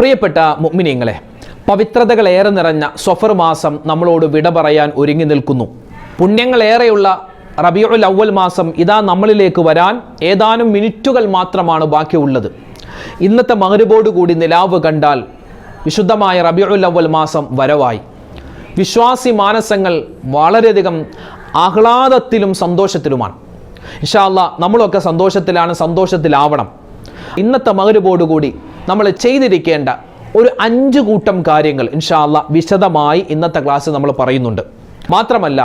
പ്രിയപ്പെട്ട മുഅ്മിനീങ്ങളെ, പവിത്രതകളേറെ നിറഞ്ഞ സഫർ മാസം നമ്മളോട് വിട പറയാൻ ഒരുങ്ങി നിൽക്കുന്നു. പുണ്യങ്ങളേറെയുള്ള റബീഉൽ അവ്വൽ മാസം ഇതാ നമ്മളിലേക്ക് വരാൻ ഏതാനും മിനിറ്റുകൾ മാത്രമാണ് ബാക്കിയുള്ളത്. ഇന്നത്തെ മഗ്‌രിബോട് കൂടി നിലാവ് കണ്ടാൽ വിശുദ്ധമായ റബീഉൽ അവ്വൽ മാസം വരവായി. വിശ്വാസി മാനസങ്ങൾ വളരെയധികം ആഹ്ലാദത്തിലും സന്തോഷത്തിലുമാണ്. ഇൻഷാ അല്ലാഹ് നമ്മളൊക്കെ സന്തോഷത്തിലാവണം. ഇന്നത്തെ മഗ്‌രിബോട് കൂടി നമ്മൾ ചെയ്തിരിക്കേണ്ട ഒരു 5 കൂട്ടം കാര്യങ്ങൾ ഇൻഷാ അല്ലാഹ് വിശദമായി ഇന്നത്തെ ക്ലാസ് നമ്മൾ പറയുന്നുണ്ട്. മാത്രമല്ല,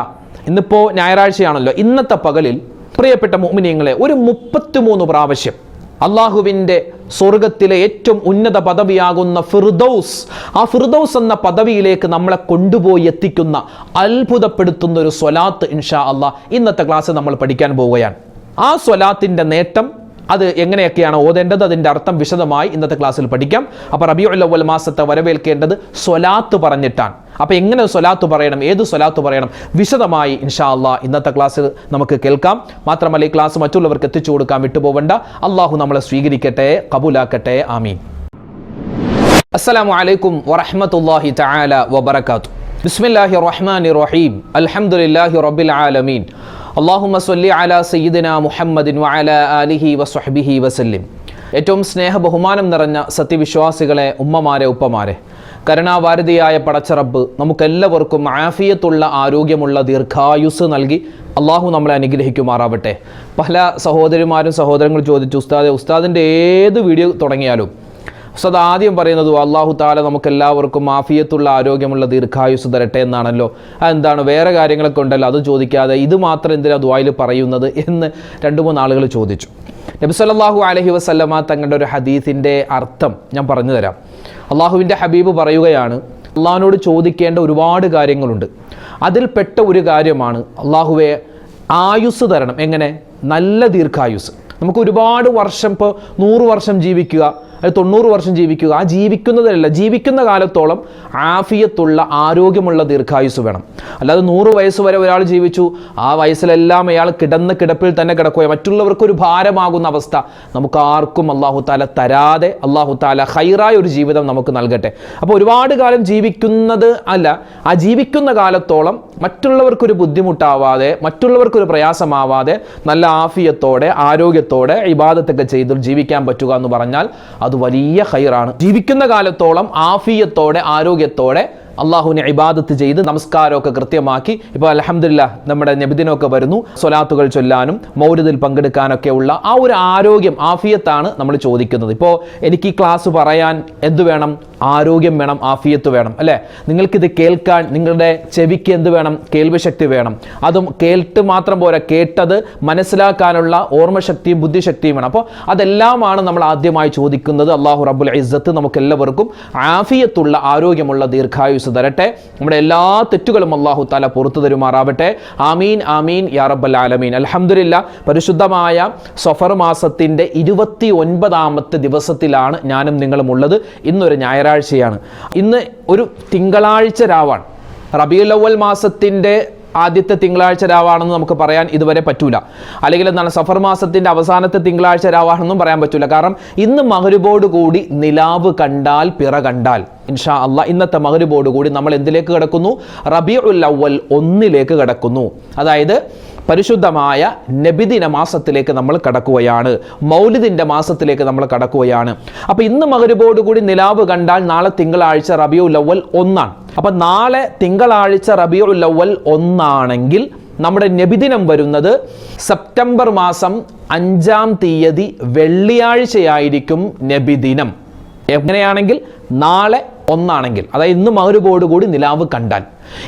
ഇന്നിപ്പോൾ ഞായറാഴ്ചയാണല്ലോ, ഇന്നത്തെ പകലിൽ പ്രിയപ്പെട്ട മുഅ്മിനീങ്ങളെ ഒരു 33 പ്രാവശ്യം അള്ളാഹുവിൻ്റെ സ്വർഗത്തിലെ ഏറ്റവും ഉന്നത പദവിയാകുന്ന ഫിർദൗസ്, ആ ഫിർദൗസ് എന്ന പദവിയിലേക്ക് നമ്മളെ കൊണ്ടുപോയി എത്തിക്കുന്ന അത്ഭുതപ്പെടുത്തുന്ന ഒരു സ്വലാത്ത് ഇൻഷാ അല്ലാഹ് ഇന്നത്തെ ക്ലാസ് നമ്മൾ പഠിക്കാൻ പോവുകയാണ്. ആ സ്വലാത്തിൻ്റെ നേട്ടം അത് എങ്ങനെയൊക്കെയാണ് ഓതേണ്ടത്, അതിൻ്റെ അർത്ഥം വിശദമായി ഇന്നത്തെ ക്ലാസ്സിൽ പഠിക്കാം. അപ്പോൾ റബീഉൽ അവ്വൽ മാസത്തെ വരവേൽക്കേണ്ടത് സ്വലാത്ത് പറഞ്ഞിട്ടാണ്. അപ്പോൾ എങ്ങനെ സ്വലാത്ത് പറയണം, ഏത് സ്വലാത്ത് പറയണം, വിശദമായി ഇൻഷാ അല്ലാഹ് ഇന്നത്തെ ക്ലാസ്സിൽ നമുക്ക് കേൾക്കാം. മാത്രമല്ല, ഈ ക്ലാസ് മറ്റുള്ളവർക്ക് എത്തിച്ചു കൊടുക്കാൻ വിട്ടുപോകണ്ട. അള്ളാഹു നമ്മളെ സ്വീകരിക്കട്ടെ, കബൂലാക്കട്ടെ, ആമീൻ. അസ്സലാമു അലൈക്കും വറഹ്മത്തുള്ളാഹി തആല വബറകാതുഹു. ബിസ്മില്ലാഹിർ റഹ്മാനിർ റഹീം. അൽഹംദുലില്ലാഹി റബ്ബിൽ ആലമീൻ. അല്ലാഹുമ്മ സ്വല്ലി അലാ സയ്യിദിനാ മുഹമ്മദിൻ വഅലാ ആലിഹി വസ്വഹ്ബിഹി വസല്ലിം. ഏറ്റവും സ്നേഹ ബഹുമാനം നിറഞ്ഞ സത്യവിശ്വാസികളെ, ഉമ്മമാരെ, ഉപ്പമാരെ, കരുണാവാരിധിയായ പടച്ചറബ്ബ് നമുക്കെല്ലാവർക്കും ആഫിയത്തുള്ള ആരോഗ്യമുള്ള ദീർഘായുസ് നൽകി അള്ളാഹു നമ്മളെ അനുഗ്രഹിക്കുമാറാവട്ടെ. പല സഹോദരിമാരും സഹോദരങ്ങൾ ചോദിച്ചു, ഉസ്താദിൻ്റെ ഏത് വീഡിയോ തുടങ്ങിയാലും ഉസ്താദ് ആദ്യം പറയുന്നത് അള്ളാഹു താല നമുക്കെല്ലാവർക്കും ആഫിയത്തുള്ള ആരോഗ്യമുള്ള ദീർഘായുസ് തരട്ടെ എന്നാണല്ലോ. അതെന്താണ്, വേറെ കാര്യങ്ങളൊക്കെ ഉണ്ടല്ലോ, അത് ചോദിക്കാതെ ഇത് മാത്രം എന്തിനാ ദുആയിൽ പറയുന്നത് എന്ന് 2-3 ആളുകൾ ചോദിച്ചു. നബി സല്ലല്ലാഹു അലൈഹി വസല്ലമ തങ്ങളുടെ ഒരു ഹദീസിൻ്റെ അർത്ഥം ഞാൻ പറഞ്ഞു തരാം. അള്ളാഹുവിൻ്റെ ഹബീബ് പറയുകയാണ്, അള്ളാഹുവിനോട് ചോദിക്കേണ്ട ഒരുപാട് കാര്യങ്ങളുണ്ട്. അതിൽപ്പെട്ട ഒരു കാര്യമാണ് അള്ളാഹുവെ ആയുസ് തരണം. എങ്ങനെ? നല്ല ദീർഘായുസ്. നമുക്ക് ഒരുപാട് വർഷം, ഇപ്പോൾ 100 വർഷം ജീവിക്കുക, 90 വർഷം ജീവിക്കുക, ആ ജീവിക്കുന്നതല്ല, ജീവിക്കുന്ന കാലത്തോളം ആഫിയത്തുള്ള ആരോഗ്യമുള്ള ദീർഘായുസ് വേണം. അല്ലാതെ 100 വയസ്സ് വരെ ഒരാൾ ജീവിച്ചു, ആ വയസ്സിലെല്ലാം അയാൾ കിടപ്പിൽ തന്നെ കിടക്കുക, മറ്റുള്ളവർക്കൊരു ഭാരമാകുന്ന അവസ്ഥ നമുക്ക് ആർക്കും അല്ലാഹു താല തരാതെ അല്ലാഹു താല ഖൈറായ ഒരു ജീവിതം നമുക്ക് നൽകട്ടെ. അപ്പോൾ ഒരുപാട് കാലം ജീവിക്കുന്നത് അല്ല, ആ ജീവിക്കുന്ന കാലത്തോളം മറ്റുള്ളവർക്കൊരു ബുദ്ധിമുട്ടാവാതെ, മറ്റുള്ളവർക്കൊരു പ്രയാസമാവാതെ നല്ല ആഫിയത്തോടെ ആരോഗ്യത്തോടെ ഇബാദത്തൊക്കെ ചെയ്ത് ജീവിക്കാൻ പറ്റുക എന്ന് പറഞ്ഞാൽ അത് വലിയ ഖൈറാണ്. ജീവിക്കുന്ന കാലത്തോളം ആഫിയത്തോടെ ആരോഗ്യത്തോടെ അള്ളാഹുവിനെ ഇബാദത്ത് ചെയ്ത് നമസ്കാരമൊക്കെ കൃത്യമാക്കി, ഇപ്പോൾ അൽഹംദുലില്ലാഹ് നമ്മുടെ നബിദിനമൊക്കെ വരുന്നു, സ്വലാത്തുകൾ ചൊല്ലാനും മൗലിദിൽ പങ്കെടുക്കാനൊക്കെ ഉള്ള ആ ഒരു ആരോഗ്യം, ആഫിയത്താണ് നമ്മൾ ചോദിക്കുന്നത്. ഇപ്പോൾ എനിക്ക് ഈ ക്ലാസ് പറയാൻ എന്ത് വേണം? ആരോഗ്യം വേണം, ആഫിയത്ത് വേണം, അല്ലേ? നിങ്ങൾക്കിത് കേൾക്കാൻ നിങ്ങളുടെ ചെവിക്ക് എന്ത് വേണം? കേൾവിശക്തി വേണം. അതും കേട്ട് മാത്രം പോരാ, കേട്ടത് മനസ്സിലാക്കാനുള്ള ഓർമ്മശക്തിയും ബുദ്ധിശക്തിയും വേണം. അപ്പോൾ അതെല്ലാമാണ് നമ്മൾ ആദ്യമായി ചോദിക്കുന്നത്. അല്ലാഹു റബ്ബുൽ ഇസ്സത്ത് നമുക്കെല്ലാവർക്കും ആഫിയത്തുള്ള ആരോഗ്യമുള്ള ദീർഘായുസ് തരട്ടെ. നമ്മുടെ എല്ലാ തെറ്റുകളും അല്ലാഹു തആല പുറത്തു തരുമാറാവട്ടെ. ആമീൻ ആമീൻ യാ റബ്ബൽ ആലമീൻ. അൽഹംദുലില്ലാഹ്, പരിശുദ്ധമായ സഫർ മാസത്തിൻ്റെ 29ാമത്തെ ദിവസത്തിലാണ് ഞാനും നിങ്ങളും ഉള്ളത്. ഇന്നൊരു ഞായറാഴ്ചയാണ്. ഇന്ന് ഒരു തിങ്കളാഴ്ച രാവാണ്. റബീഉൽ അവ്വൽ മാസത്തിൻ്റെ ആദ്യത്തെ തിങ്കളാഴ്ച രാവാണെന്ന് നമുക്ക് പറയാൻ ഇതുവരെ പറ്റൂല. അല്ലെങ്കിൽ എന്താണ്, സഫർ മാസത്തിൻ്റെ അവസാനത്തെ തിങ്കളാഴ്ച രാവാണെന്നും പറയാൻ പറ്റൂല. കാരണം ഇന്ന് മഗ്‌രിബോട് കൂടി നിലാവ് കണ്ടാൽ, പിറ കണ്ടാൽ ഇൻഷാ അല്ലാഹ് ഇന്നത്തെ മഗ്‌രിബോട് കൂടി നമ്മൾ എന്തിലേക്ക് കിടക്കുന്നു? റബീഉൽ അവ്വൽ 1ലേക്ക് കിടക്കുന്നു. അതായത് പരിശുദ്ധമായ നബിദിന മാസത്തിലേക്ക് നമ്മൾ കടക്കുകയാണ്, മൗലിദിൻ്റെ മാസത്തിലേക്ക് നമ്മൾ കടക്കുകയാണ്. അപ്പോൾ ഇന്ന് മഗ്‌രിബോട് കൂടി നിലാവ് കണ്ടാൽ നാളെ തിങ്കളാഴ്ച റബീഉൽ അവ്വൽ 1ആണ്. അപ്പോൾ നാളെ തിങ്കളാഴ്ച റബീഉൽ അവ്വൽ 1ആണെങ്കിൽ നമ്മുടെ നബിദിനം വരുന്നത് സെപ്റ്റംബർ മാസം 5-ാം തീയതി വെള്ളിയാഴ്ചയായിരിക്കും നബിദിനം. എങ്ങനെയാണെങ്കിൽ? നാളെ 1ആണെങ്കിൽ, അതായത് ഇന്ന് മഗ്‌രിബോട് കൂടി നിലാവ് കണ്ടാൽ.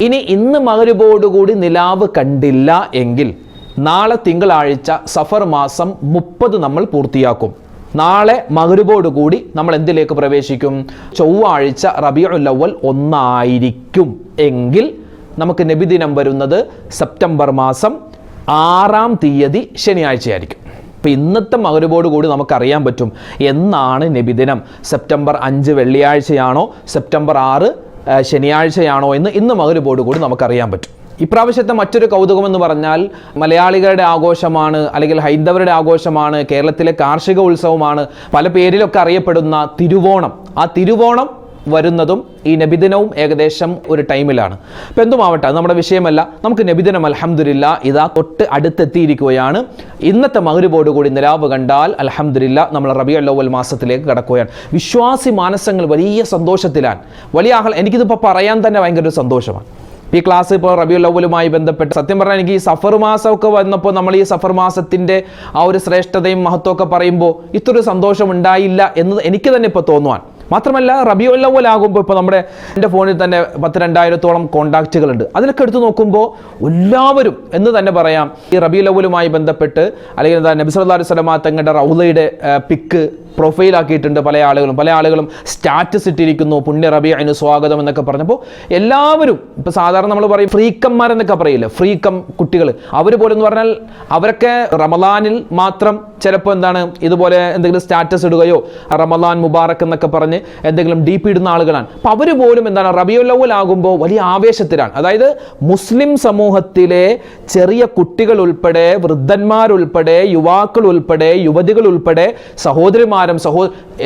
ഇനി ഇന്ന് മഗ്‌രിബോട് കൂടി നിലാവ് കണ്ടില്ല എങ്കിൽ നാളെ തിങ്കളാഴ്ച സഫർ മാസം 30 നമ്മൾ പൂർത്തിയാക്കും. നാളെ മഗ്‌രിബോട് കൂടി നമ്മൾ എന്തിലേക്ക് പ്രവേശിക്കും? ചൊവ്വാഴ്ച റബീഉൽ അവ്വൽ 1ആയിരിക്കും എങ്കിൽ നമുക്ക് നബിദിനം വരുന്നത് സെപ്റ്റംബർ മാസം 6-ാം തീയതി ശനിയാഴ്ചയായിരിക്കും. അപ്പോൾ ഇന്നത്തെ മഗ്‌രിബോട് കൂടി നമുക്കറിയാൻ പറ്റും എന്നാണ് നബിദിനം. സെപ്റ്റംബർ 5 വെള്ളിയാഴ്ചയാണോ, സെപ്റ്റംബർ 6 ശനിയാഴ്ചയാണോ എന്ന് ഇന്ന് മഗ്‌രിബോട് കൂടി നമുക്കറിയാൻ പറ്റും. ഇപ്രാവശ്യത്തെ മറ്റൊരു കൗതുകം എന്ന് പറഞ്ഞാൽ മലയാളികളുടെ ആഘോഷമാണ്, അല്ലെങ്കിൽ ഹൈന്ദവരുടെ ആഘോഷമാണ്, കേരളത്തിലെ കാർഷിക ഉത്സവമാണ്, പല പേരിലൊക്കെ അറിയപ്പെടുന്ന തിരുവോണം. ആ തിരുവോണം വരുന്നതും ഈ നബിദിനവും ഏകദേശം ഒരു ടൈമിലാണ്. അപ്പോൾ എന്തുമാവട്ടെ, അത് നമ്മുടെ വിഷയമല്ല. നമുക്ക് നബിദിനം അൽഹംദുലില്ലാ ഇതാ തൊട്ട് അടുത്തെത്തിയിരിക്കുകയാണ്. ഇന്നത്തെ മഗ്‌രിബോടുകൂടി നിലാവ് കണ്ടാൽ അൽഹംദുലില്ലാ നമ്മൾ റബീഉൽ അവ്വൽ മാസത്തിലേക്ക് കടക്കുകയാണ്. വിശ്വാസി മാനസങ്ങൾ വലിയ സന്തോഷത്തിലാണ്, വലിയ എനിക്കിതിപ്പോൾ പറയാൻ തന്നെ ഭയങ്കര ഒരു സന്തോഷമാണ്. ഈ ക്ലാസ് ഇപ്പോൾ റബീഉൽ അവ്വലുമായി ബന്ധപ്പെട്ട് സത്യം പറഞ്ഞാൽ എനിക്ക് ഈ സഫർ മാസമൊക്കെ വന്നപ്പോൾ നമ്മൾ ഈ സഫർ മാസത്തിൻ്റെ ആ ഒരു ശ്രേഷ്ഠതയും മഹത്വമൊക്കെ പറയുമ്പോൾ ഇത്രയൊരു സന്തോഷം ഉണ്ടായില്ല എന്ന് എനിക്ക് തന്നെ ഇപ്പോൾ തോന്നുവാൻ. മാത്രമല്ല റബീഉൽ അവ്വൽ ആകുമ്പോൾ ഇപ്പോൾ എൻ്റെ ഫോണിൽ തന്നെ 10,000-2000-ഓളം കോൺടാക്റ്റുകളുണ്ട്. അതിലൊക്കെ എടുത്ത് നോക്കുമ്പോൾ എല്ലാവരും എന്ന് തന്നെ പറയാം ഈ റബീഉൽ അവ്വലുമായി ബന്ധപ്പെട്ട്, അല്ലെങ്കിൽ നബി സല്ലല്ലാഹു അലൈഹി വസല്ലം തങ്ങളുടെ റൗളയുടെ പിക്ക് പ്രൊഫൈലാക്കിയിട്ടുണ്ട്. പല ആളുകളും സ്റ്റാറ്റസ് ഇട്ടിരിക്കുന്നു, പുണ്യ റബീഇന് സ്വാഗതം എന്നൊക്കെ പറഞ്ഞപ്പോൾ എല്ലാവരും ഇപ്പോൾ സാധാരണ നമ്മൾ പറയും ഫ്രീക്കന്മാരെന്നൊക്കെ പറയില്ലേ, ഫ്രീക്കം കുട്ടികൾ, അവർ പോലും എന്ന് പറഞ്ഞാൽ അവരൊക്കെ റമളാനിൽ മാത്രം ചിലപ്പോൾ ഇതുപോലെ എന്തെങ്കിലും സ്റ്റാറ്റസ് ഇടുകയോ റമളാൻ മുബാറക് എന്നൊക്കെ പറഞ്ഞ് എന്തെങ്കിലും DP ഇടുന്ന ആളുകളാണ്. അപ്പോൾ അവർ പോലും റബീഉൽ അവ്വൽ ആകുമ്പോൾ വലിയ ആവേശത്തിലാണ്. അതായത് മുസ്ലിം സമൂഹത്തിലെ ചെറിയ കുട്ടികൾ ഉൾപ്പെടെ, വൃദ്ധന്മാരുൾപ്പെടെ, യുവാക്കൾ ഉൾപ്പെടെ, യുവതികൾ ഉൾപ്പെടെ, സഹോദരിമാരും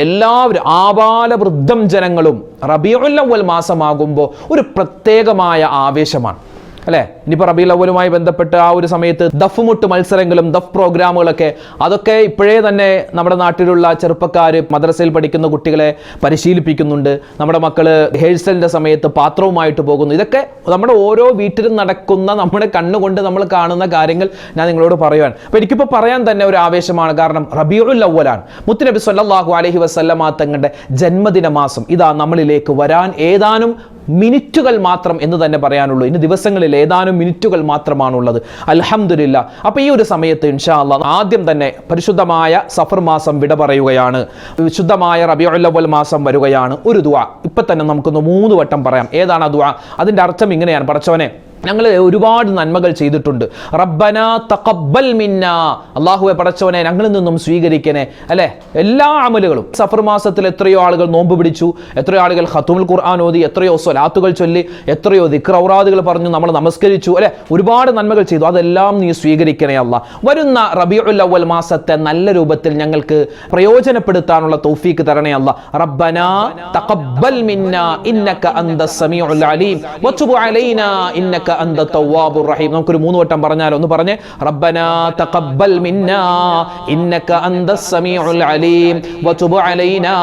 എല്ലാവരും ആബാല വൃദ്ധം ജനങ്ങളും റബീഉൽ അവ്വൽ മാസമാകുമ്പോൾ ഒരു പ്രത്യേകമായ ആവേശമാണ് അല്ലേ? ഇനിയിപ്പോൾ റബീഉൽ അവ്വലുമായി ബന്ധപ്പെട്ട് ആ ഒരു സമയത്ത് ദഫ് മുട്ട് മത്സരങ്ങളും ദഫ് പ്രോഗ്രാമുകളൊക്കെ, അതൊക്കെ ഇപ്പോഴേ തന്നെ നമ്മുടെ നാട്ടിലുള്ള ചെറുപ്പക്കാർ മദ്രസയിൽ പഠിക്കുന്ന കുട്ടികളെ പരിശീലിപ്പിക്കുന്നുണ്ട്. നമ്മുടെ മക്കൾ റിഹേഴ്സലിൻ്റെ സമയത്ത് പാത്രവുമായിട്ട് പോകുന്നു. ഇതൊക്കെ നമ്മുടെ ഓരോ വീട്ടിലും നടക്കുന്ന, നമ്മുടെ കണ്ണുകൊണ്ട് നമ്മൾ കാണുന്ന കാര്യങ്ങൾ ഞാൻ നിങ്ങളോട് പറയുവാൻ. അപ്പോൾ എനിക്കിപ്പോൾ പറയാൻ തന്നെ ഒരു ആവേശമാണ്. കാരണം റബീഉൽ അവ്വലാണ്, മുത്തുനബി സ്വല്ലല്ലാഹു അലൈഹി വസല്ലമ തങ്ങളുടെ ജന്മദിന മാസം ഇതാ നമ്മളിലേക്ക് വരാൻ ഏതാനും മിനിറ്റുകൾ മാത്രം എന്ന് തന്നെ പറയാനുള്ളൂ. ഇനി ദിവസങ്ങളിൽ ഏതാനും മിനിറ്റുകൾ മാത്രമാണുള്ളത്. അൽഹംദുലില്ലാ. അപ്പോൾ ഈ ഒരു സമയത്ത് ഇൻഷാ അല്ലാഹ് ആദ്യം തന്നെ പരിശുദ്ധമായ സഫർ മാസം വിട പറയുകയാണ്, വിശുദ്ധമായ റബീഉൽ അവ്വൽ മാസം വരികയാണ്. ഒരു ദുആ ഇപ്പം തന്നെ നമുക്കൊന്ന് 3 വട്ടം പറയാം. ഏതാണ് ആ ദുആ? അതിൻ്റെ അർത്ഥം ഇങ്ങനെയാണ്: പടച്ചവനെ, ഞങ്ങൾ ഒരുപാട് നന്മകൾ ചെയ്തിട്ടുണ്ട്. റബ്ബനാ തഖബ്ബൽ മിന്നാ, അല്ലാഹുവേ പടച്ചവനെ ഞങ്ങളിൽ നിന്നും സ്വീകരിക്കണേ. അല്ലേ? എല്ലാ അമലുകളും സഫർ മാസത്തിൽ എത്രയോ ആളുകൾ നോമ്പ് പിടിച്ചു, എത്രയോ ആളുകൾ ഖത്മുൽ ഖുർആൻ ഓതി, എത്രയോ സ്വലാത്തുകൾ ചൊല്ലി, എത്രയോ ദിക്ർ ഔറാദുകൾ പറഞ്ഞു, നമ്മൾ നമസ്കരിച്ചു. അല്ലെ? ഒരുപാട് നന്മകൾ ചെയ്തു. അതെല്ലാം നീ സ്വീകരിക്കണേ അല്ലാ. വരുന്ന റബീഉൽ അവ്വൽ മാസത്തെ നല്ല രൂപത്തിൽ ഞങ്ങൾക്ക് പ്രയോജനപ്പെടുത്താനുള്ള തൗഫീക്ക് തരണേ അല്ലാ. റബ്ബനാ തഖബ്ബൽ മിന്നാ ഇന്നക അന്തസ് സമീഉൽ അലീം വതുബ് അലൈനാ ഇന്നക അന്ത തവ്വാബുർ റഹീം. നമുക്കൊരു 3 വട്ടം പറഞ്ഞാലോ? ഒന്ന് പറഞ്ഞേ: റബ്ബനാ തഖബ്ബൽ മിന്നാ ഇന്നക അന്തസ് സമീഉൽ അലീം വതുബ് അലൈനാ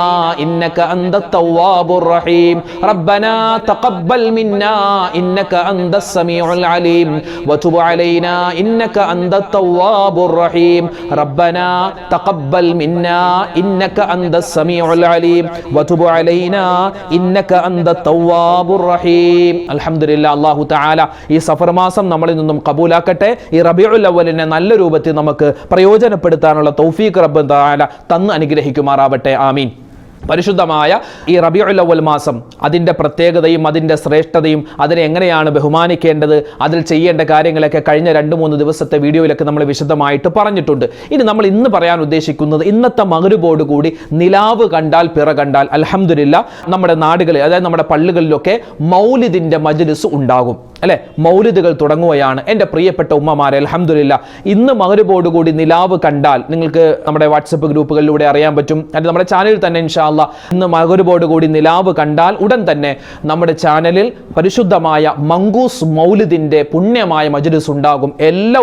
ഇന്നക അന്ത തവ്വാബുർ റഹീം. റബ്ബനാ തഖബ്ബൽ മിന്നാ ഇന്നക അന്തസ് സമീഉൽ അലീം വതുബ് അലൈനാ ഇന്നക അന്ത തവ്വാബുർ റഹീം. റബ്ബനാ തഖബ്ബൽ മിന്നാ ഇന്നക അന്തസ് സമീഉൽ അലീം വതുബ് അലൈനാ ഇന്നക അന്ത തവ്വാബുർ റഹീം. അൽഹംദുലില്ലാ. അല്ലാഹു തആല ഈ സഫർ മാസം നമ്മളിൽ നിന്നും കബൂലാക്കട്ടെ. ഈ റബീഉൽ അവ്വലിനെ നല്ല രൂപത്തിൽ നമുക്ക് പ്രയോജനപ്പെടുത്താനുള്ള തൗഫീഖ് റബ്ബ് തആല തന്ന് അനുഗ്രഹിക്കുമാറാവട്ടെ. ആമീൻ. പരിശുദ്ധമായ ഈ റബീഉൽ അവ്വൽ മാസം, അതിൻ്റെ പ്രത്യേകതയും അതിൻ്റെ ശ്രേഷ്ഠതയും, അതിനെ എങ്ങനെയാണ് ബഹുമാനിക്കേണ്ടത്, അതിൽ ചെയ്യേണ്ട കാര്യങ്ങളൊക്കെ കഴിഞ്ഞ 2-3 ദിവസത്തെ വീഡിയോയിലൊക്കെ നമ്മൾ വിശദമായിട്ട് പറഞ്ഞിട്ടുണ്ട്. ഇനി നമ്മൾ ഇന്ന് പറയാൻ ഉദ്ദേശിക്കുന്നത്, ഇന്നത്തെ മഗ്‌രിബോട് കൂടി നിലാവ് കണ്ടാൽ പിറ കണ്ടാൽ അൽഹംദുലില്ലാ നമ്മുടെ നാടുകളിൽ, അതായത് നമ്മുടെ പള്ളികളിലൊക്കെ മൗലിദിൻ്റെ മജ്‌ലിസ് ഉണ്ടാകും. അല്ലെ? മൗലിദുകൾ തുടങ്ങുകയാണ്. എൻ്റെ പ്രിയപ്പെട്ട ഉമ്മമാരെ, അൽഹംദുലില്ലാ ഇന്ന് മഗ്‌രിബോട് കൂടി നിലാവ് കണ്ടാൽ നിങ്ങൾക്ക് നമ്മുടെ വാട്സപ്പ് ഗ്രൂപ്പുകളിലൂടെ അറിയാൻ പറ്റും. അല്ലെങ്കിൽ നമ്മുടെ ചാനലിൽ തന്നെ ഇൻഷാ അല്ലാഹ് ഇന്ന് മഗ്‌രിബോട് കൂടി നിലാവ് കണ്ടാൽ ഉടൻ തന്നെ നമ്മുടെ ചാനലിൽ പരിശുദ്ധമായ മങ്കൂസ് മൗലിദിൻ്റെ പുണ്യമായ മജ്‌ലിസ് ഉണ്ടാകും. എല്ലാ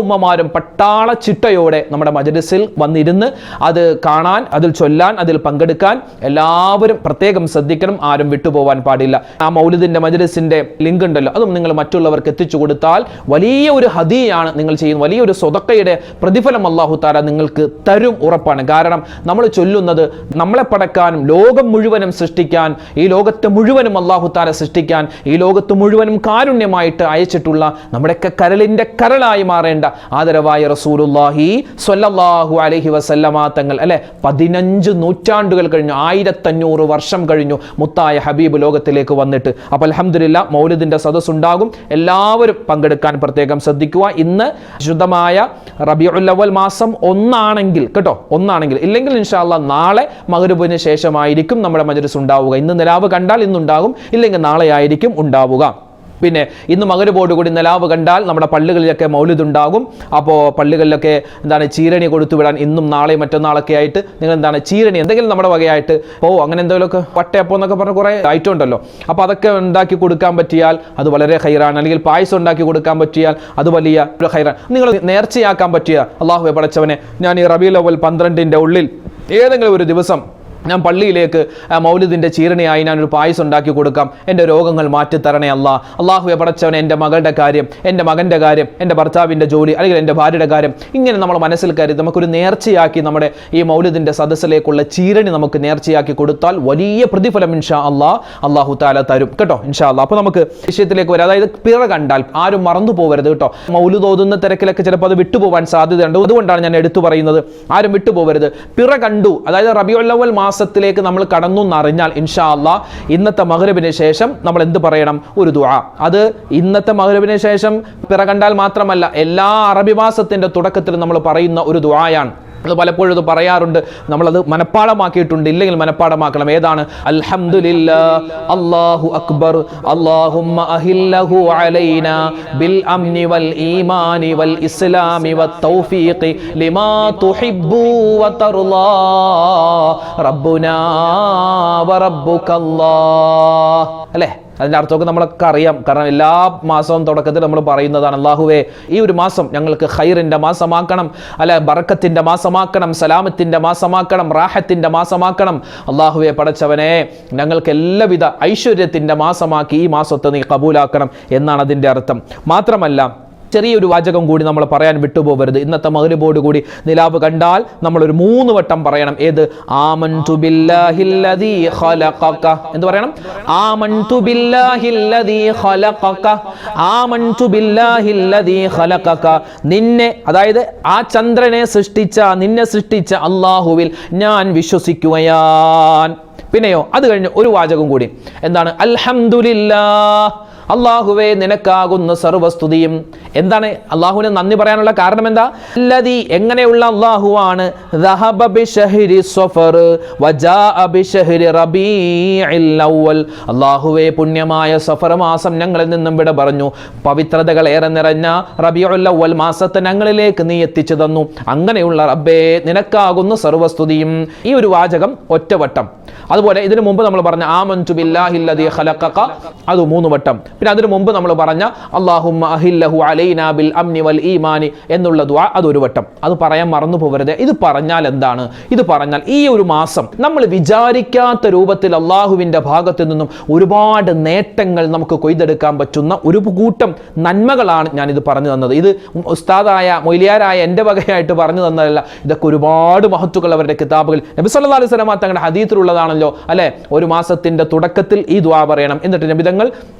ഉമ്മമാരും പട്ടാള ചിട്ടയോടെ നമ്മുടെ മജ്‌ലിസിൽ വന്നിരുന്ന് അത് കാണാൻ, അതിൽ ചൊല്ലാൻ, അതിൽ പങ്കെടുക്കാൻ എല്ലാവരും പ്രത്യേകം ശ്രദ്ധിക്കണം. ആരും വിട്ടുപോകാൻ പാടില്ല. ആ മൗലിദിൻ്റെ മജ്‌ലിസിൻ്റെ ലിങ്ക് ഉണ്ടല്ലോ, അതും നിങ്ങൾ മറ്റുള്ളവർക്ക് എത്തിച്ചു കൊടുത്താൽ വലിയ ഒരു ഹദിയയാണ് നിങ്ങൾ ചെയ്യുന്നത്. വലിയൊരു സ്വതക്കയുടെ പ്രതിഫലം അല്ലാഹു തആല നിങ്ങൾക്ക് തരും, ഉറപ്പാണ്. കാരണം നമ്മൾ ചൊല്ലുന്നത് നമ്മളെ പടക്കാനും ലോകം മുഴുവനും സൃഷ്ടിക്കാൻ, ഈ ലോകത്തെ മുഴുവനും അല്ലാഹു തആല സൃഷ്ടിക്കാൻ, ഈ ലോകത്ത് മുഴുവനും കാരുണ്യമായിട്ട് അയച്ചിട്ടുള്ള നമ്മുടെയൊക്കെ കരളിൻ്റെ കരളായി മാറേണ്ട ആദരവായ റസൂലുള്ളാഹി സ്വല്ലല്ലാഹു അലൈഹി വസല്ലമ തങ്ങൾ, അല്ലെ? 15 നൂറ്റാണ്ടുകൾ കഴിഞ്ഞു, 1500 വർഷം കഴിഞ്ഞു മുത്തായ ഹബീബ് ലോകത്തിലേക്ക് വന്നിട്ട്. അപ്പോൾ അൽഹംദുലില്ലാ മൗലിദിൻ്റെ സദസ്സുണ്ടാകും. എല്ലാവരും പങ്കെടുക്കാൻ പ്രത്യേകം ശ്രദ്ധിക്കുക. ഇന്ന് ശുദ്ധമായ റബീഉൽ അവ്വൽ മാസം 1 ആണെങ്കിൽ കേട്ടോ, 1 ആണെങ്കിൽ, ഇല്ലെങ്കിൽ ഇൻഷാ അല്ലാഹ് നാളെ മഗ്‌രിബിന് ശേഷമായിരിക്കും നമ്മുടെ മജ്‌ലിസ് ഉണ്ടാവുക. ഇന്ന് നിലാവ് കണ്ടാൽ ഇന്നുണ്ടാകും, ഇല്ലെങ്കിൽ നാളെ ആയിരിക്കും ഉണ്ടാവുക. പിന്നെ ഇന്ന് മഗ്‌രിബോടുകൂടി നിലാവ് കണ്ടാൽ നമ്മുടെ പള്ളികളിലൊക്കെ മൗലിദ് ഉണ്ടാകും. അപ്പോൾ പള്ളികളിലൊക്കെ ചീരണി കൊടുത്തു വിടാൻ ഇന്നും നാളെയും മറ്റന്നാളൊക്കെ ആയിട്ട് നിങ്ങൾ ചീരണി എന്തെങ്കിലും നമ്മുടെ വകയായിട്ട് അങ്ങനെ എന്തെങ്കിലുമൊക്കെ വട്ടയപ്പം എന്നൊക്കെ പറഞ്ഞ കുറേ ഐറ്റം ഉണ്ടല്ലോ. അപ്പോൾ അതൊക്കെ ഉണ്ടാക്കി കൊടുക്കാൻ പറ്റിയാൽ അത് വളരെ ഹൈറാണ്. അല്ലെങ്കിൽ പായസം ഉണ്ടാക്കി കൊടുക്കാൻ പറ്റിയാൽ അത് വലിയ ഹൈറാണ്. നിങ്ങൾ നേർച്ചയാക്കാൻ പറ്റിയ അല്ലാഹുവേ പടച്ചവനെ, ഞാൻ ഈ റബീഉൽ അവ്വൽ 12-ന്റെ ഉള്ളിൽ ഏതെങ്കിലും ഒരു ദിവസം ഞാൻ പള്ളിയിലേക്ക് മൗലിദിൻ്റെ ചീരണിയായി ഞാനൊരു പായസം ഉണ്ടാക്കി കൊടുക്കാം, എൻ്റെ രോഗങ്ങൾ മാറ്റിത്തരണേ അല്ലാഹുവേ പടച്ചവനെ, എൻ്റെ മകളുടെ കാര്യം, എൻ്റെ മകൻ്റെ കാര്യം, എൻ്റെ ഭർത്താവിൻ്റെ ജോലി, അല്ലെങ്കിൽ എൻ്റെ ഭാര്യയുടെ കാര്യം, ഇങ്ങനെ നമ്മൾ മനസ്സിൽ കരുതി നമുക്കൊരു നേർച്ചയാക്കി നമ്മുടെ ഈ മൗലിദിൻ്റെ സദസ്സിലേക്കുള്ള ചീരണി നമുക്ക് നേർച്ചയാക്കി കൊടുത്താൽ വലിയ പ്രതിഫലം ഇൻഷാ അല്ലാഹു തആല തരും കേട്ടോ, ഇൻഷാ അല്ലാഹ്. അപ്പോൾ നമുക്ക് വിഷയത്തിലേക്ക് വരാം. അതായത് പിറ കണ്ടാൽ ആരും മറന്നു പോകരുത് കേട്ടോ. മൗലിദ് ഓതുന്ന തിരക്കിലൊക്കെ ചിലപ്പോൾ അത് വിട്ടുപോകാൻ സാധ്യതയുണ്ട്. അതുകൊണ്ടാണ് ഞാൻ എടുത്തു പറയുന്നത്, ആരും വിട്ടുപോകരുത്. പിറ കണ്ടു, അതായത് റബീഉൽ അവ്വൽ മാസത്തിലേക്ക് നമ്മൾ കടന്നു എന്നറിഞ്ഞാൽ ഇൻഷാ അല്ലാഹ് ഇന്നത്തെ മഗ്‌രിബിന് ശേഷം നമ്മൾ എന്ത് പറയണം? ഒരു ദുആ. അത് ഇന്നത്തെ മഗ്‌രിബിന് ശേഷം പിറ കണ്ടാൽ മാത്രമല്ല, എല്ലാ അറബി മാസത്തിന്റെ തുടക്കത്തിൽ നമ്മൾ പറയുന്ന ഒരു ദുആയാണ്. അത് പലപ്പോഴും ഇത് പറയാറുണ്ട്, നമ്മളത് മനപ്പാടമാക്കിയിട്ടുണ്ട്, ഇല്ലെങ്കിൽ മനപ്പാടമാക്കണം. ഏതാണ്? അൽഹംദുലില്ലാഹ്, അല്ലാഹു അക്ബർ, അല്ലാഹുമ്മ അഹില്ലഹു അലൈനാ ബിൽ അംനി വൽ ഈമാനി വൽ ഇസ്ലാമി വത് തൗഫീഖി ലിമാ തുഹിബ്ബു വതർളാ റബ്ബുനാ വറബ്ബുകല്ലാഹ്. അല്ലേ? അതിൻ്റെ അർത്ഥമൊക്കെ നമ്മളൊക്കെ അറിയാം. കാരണം എല്ലാ മാസവും തുടക്കത്തിൽ നമ്മൾ പറയുന്നതാണ്, അല്ലാഹുവേ ഈ ഒരു മാസം ഞങ്ങൾക്ക് ഖൈറിൻ്റെ മാസമാക്കണം, അല്ല ബറക്കത്തിൻ്റെ മാസമാക്കണം, സലാമത്തിൻ്റെ മാസമാക്കണം, റാഹത്തിൻ്റെ മാസമാക്കണം. അല്ലാഹുവേ പടച്ചവനെ, ഞങ്ങൾക്ക് എല്ലാവിധ ഐശ്വര്യത്തിൻ്റെ മാസമാക്കി ഈ മാസത്തെ നീ കബൂലാക്കണം എന്നാണ് അതിൻ്റെ അർത്ഥം. മാത്രമല്ല ചെറിയൊരു വാചകം കൂടി നമ്മൾ പറയാൻ വിട്ടുപോകരുത്. ഇന്നത്തെ മഗ്‌രിബോട് കൂടി നിലാവ് കണ്ടാൽ നമ്മളൊരു 3 വട്ടം പറയണം. ഏത്? ആമൻതു ബില്ലാഹില്ലദീ ഖലഖക എന്ന് പറയണം. ആമൻതു ബില്ലാഹില്ലദീ ഖലഖക, ആമൻതു ബില്ലാഹില്ലദീ ഖലഖക. നിന്നെ, അതായത് ആ ചന്ദ്രനെ സൃഷ്ടിച്ച, നിന്നെ സൃഷ്ടിച്ച അല്ലാഹുവിൽ ഞാൻ വിശ്വസിക്കുകയാൻ. പിന്നെയോ അത് കഴിഞ്ഞ് ഒരു വാചകം കൂടി, എന്താണ്? അൽഹംദുലില്ലാഹ്, അല്ലാഹുവേ നിനക്കാകുന്ന സർവസ്തുതിയും. എന്താണ് അല്ലാഹുവിന് നന്ദി പറയാനുള്ള കാരണം? എന്താ? അല്ലദീ, എങ്ങനെയുള്ള അല്ലാഹുവാണ്, ദഹബ ബിശഹരി സഫർ വജാഅ ബിശഹരി റബീഇൽ അവ്വൽ. അല്ലാഹുവേ പുണ്യമായ സഫർ മാസം ഞങ്ങളിൽ നിന്നും വിട പറഞ്ഞു, പവിത്രതകൾ ഏറെ നിറഞ്ഞ റബീഉൽ അവ്വൽ മാസത്തെ ഞങ്ങളിലേക്ക് നീ എത്തിച്ചു തന്നു. അങ്ങനെയുള്ള റബ്ബേ നിനക്കാകുന്ന സർവസ്തുതിയും. ഈ ഒരു വാചകം ഒറ്റവട്ടം. അതുപോലെ ഇതിനു മുമ്പ് നമ്മൾ പറഞ്ഞ ആമൻതു ബില്ലാഹില്ലദീ ഖലഖക അത് 3 വട്ടം. പിന്നെ അതിനു മുമ്പ് നമ്മൾ പറഞ്ഞ അല്ലാഹുമ്മ അഹില്ലഹു അലൈനാ ബിൽ അംനി വൽ ഈമാനി എന്നുള്ള ദുആ അത് 1 വട്ടം. അത് പറയാൻ മറന്നു പോകരുത്. ഇത് പറഞ്ഞാൽ എന്താണ്? ഇത് പറഞ്ഞാൽ ഈ ഒരു മാസം നമ്മൾ വിചാരിക്കാത്ത രൂപത്തിൽ അല്ലാഹുവിൻ്റെ ഭാഗത്തു നിന്നും ഒരുപാട് നേട്ടങ്ങൾ നമുക്ക് കൊയ്തെടുക്കാൻ പറ്റുന്ന ഒരു കൂട്ടം നന്മകളാണ് ഞാനിത് പറഞ്ഞു തന്നത്. ഇത് ഉസ്താദായ മൊയ്ലിയാരായ എൻ്റെ വകയായിട്ട് പറഞ്ഞു തന്നതല്ല. ഇതൊക്കെ ഒരുപാട് മഹത്തുക്കൾ അവരുടെ കിതാബുകൾ നബി സല്ലല്ലാഹു അലൈഹി വസല്ലം തങ്ങളുടെ ഹദീസിലുള്ളതാണല്ലോ. അല്ലെ, ഒരു മാസത്തിന്റെ തുടക്കത്തിൽ ഈ ദുആ പറയണം. എന്നിട്ട് നബിതങ്ങൾ